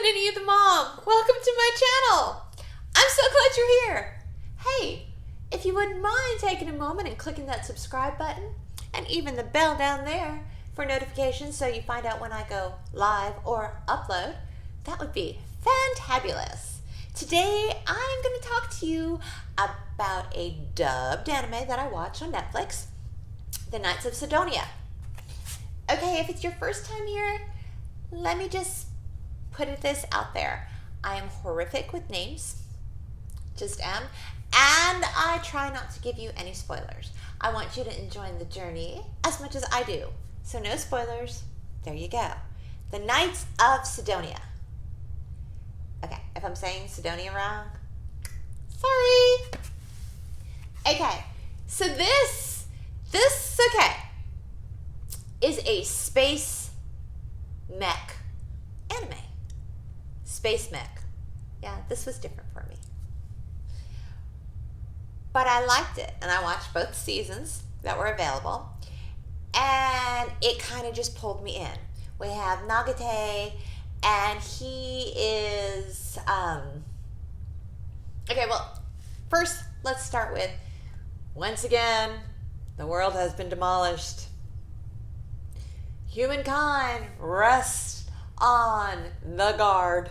Affinity the Mom. Welcome to my channel. I'm so glad you're here. Hey, if you wouldn't mind taking a moment and clicking that subscribe button and even the bell down there for notifications so you find out when I go live or upload, that would be fantabulous. Today, I'm going to talk to you about a dubbed anime that I watched on Netflix, The Knights of Sidonia. Okay, if it's your first time here, let me just put this out there. I am horrific with names, just am, and I try not to give you any spoilers. I want you to enjoy the journey as much as I do. So no spoilers, there you go. The Knights of Sidonia. Okay, if I'm saying Sidonia wrong, sorry. Okay, so this is a Space Mech anime. Space Mech. Yeah, this was different for me. But I liked it, and I watched both seasons that were available, and it kind of just pulled me in. We have Nagate, and he is, okay, well, first, let's start with, once again, the world has been demolished. Humankind rests on the Garde.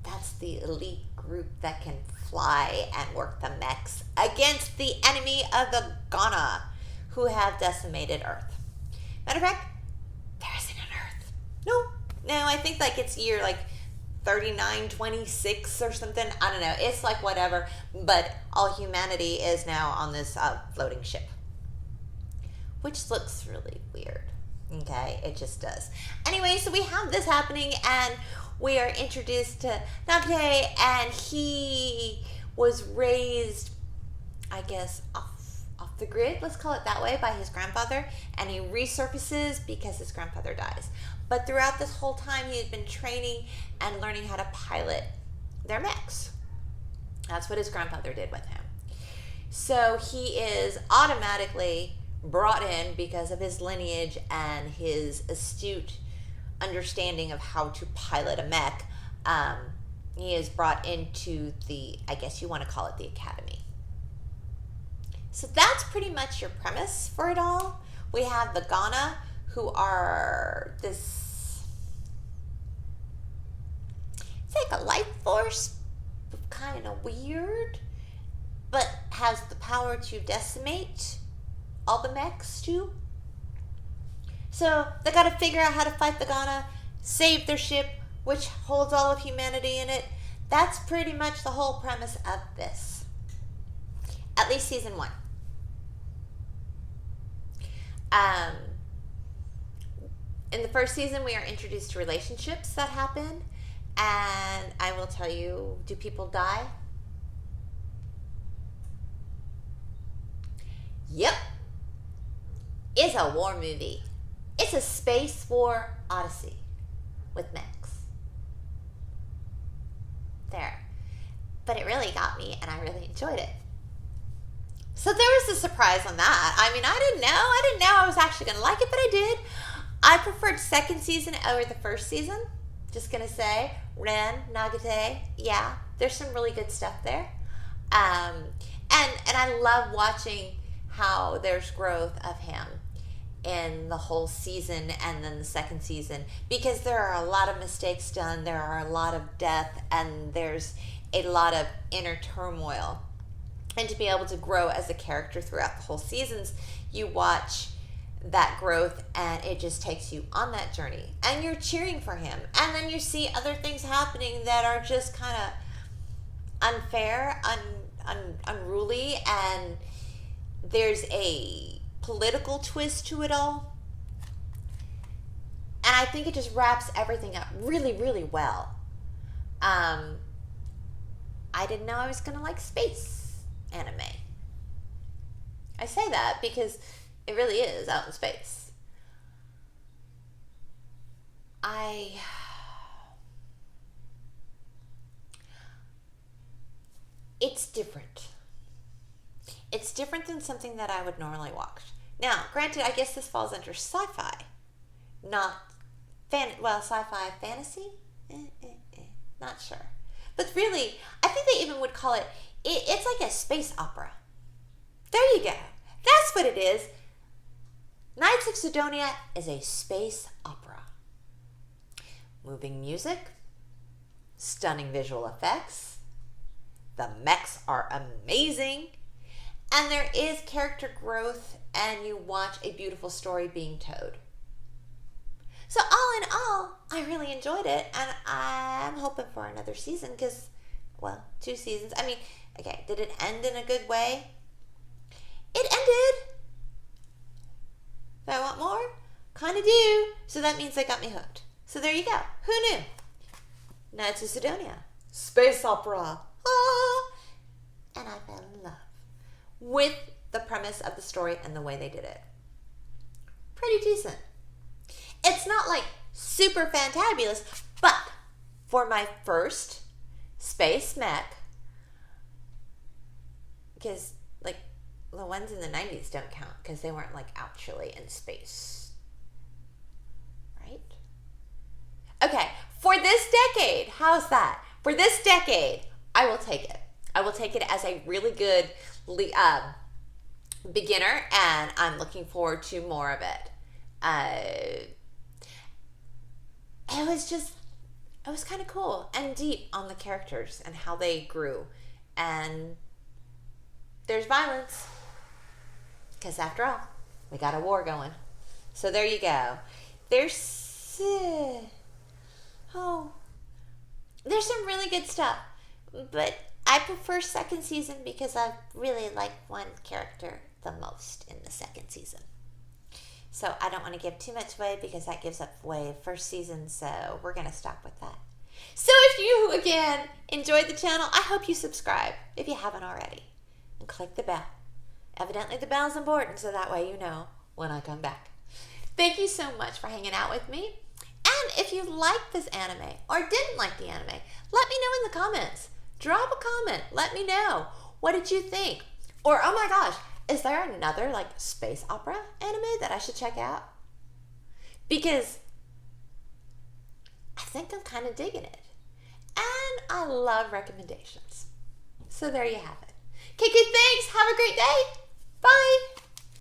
That's the elite group that can fly and work the mechs against the enemy of the Guana, who have decimated Earth. Matter of fact, there isn't an Earth. No, I think like it's year like 3926 or something. I don't know. It's like whatever, but all humanity is now on this floating ship, which looks really weird. Okay, it just does. Anyway, so we have this happening, and we are introduced to Nagate, and he was raised, I guess, off the grid, let's call it that way, by his grandfather, and he resurfaces because his grandfather dies. But throughout this whole time, he had been training and learning how to pilot their mechs. That's what his grandfather did with him. So he is automatically brought in because of his lineage and his astute understanding of how to pilot a mech. He is brought into the, I guess you want to call it the academy. So that's pretty much your premise for it all. We have the Guana, who are this, it's like a life force, kind of weird, but has the power to decimate all the mechs too. So they got to figure out how to fight the Guana, save their ship, which holds all of humanity in it. That's pretty much the whole premise of this. At least season 1. In the first season, we are introduced to relationships that happen. And I will tell you, do people die? Yep. It's a war movie. It's a space war odyssey with mechs. There. But it really got me, and I really enjoyed it. So there was a surprise on that. I mean, I didn't know I was actually going to like it, but I did. I preferred second season over the first season. Just going to say, Ren, Nagate, yeah, there's some really good stuff there. And I love watching how there's growth of him in the whole season and then the second season, because there are a lot of mistakes done, there are a lot of death, and there's a lot of inner turmoil. And to be able to grow as a character throughout the whole seasons, you watch that growth, and it just takes you on that journey, and you're cheering for him. And then you see other things happening that are just kind of unfair, unruly, and there's a political twist to it all. And I think it just wraps everything up really, really well. I didn't know I was going to like space anime. I say that because it really is out in space. It's different. It's different than something that I would normally watch. Now, granted, I guess this falls under sci-fi, not sci-fi fantasy. Not sure. But really, I think they even would call it, it's like a space opera. There you go. That's what it is. Knights of Sidonia is a space opera. Moving music, stunning visual effects, the mechs are amazing, and there is character growth, and you watch a beautiful story being told. So all in all, I really enjoyed it, and I'm hoping for another season because, well, 2 seasons. I mean, okay, did it end in a good way? It ended. Do I want more? Kind of do. So that means they got me hooked. So there you go. Who knew? Knights of Sidonia. Space opera. Ah! And I fell in love with the premise of the story and the way they did it. Pretty decent. It's not like super fantabulous, but for my first Space Mech, because like the ones in the 90s don't count because they weren't like actually in space, right? Okay, for this decade, how's that? For this decade, I will take it. I will take it as a really good beginner, and I'm looking forward to more of it. It was kind of cool and deep on the characters and how they grew. And there's violence. Because after all, we got a war going. So there you go. There's some really good stuff. But I prefer second season because I really like one character the most in the second season. So I don't want to give too much away because that gives up away first season. So we're going to stop with that. So if you, again, enjoyed the channel, I hope you subscribe if you haven't already. And click the bell. Evidently the bell is important, so that way you know when I come back. Thank you so much for hanging out with me. And if you liked this anime or didn't like the anime, let me know in the comments. Drop a comment. Let me know. What did you think? Or, oh my gosh, is there another like space opera anime that I should check out? Because I think I'm kind of digging it. And I love recommendations. So there you have it. KK, thanks. Have a great day. Bye.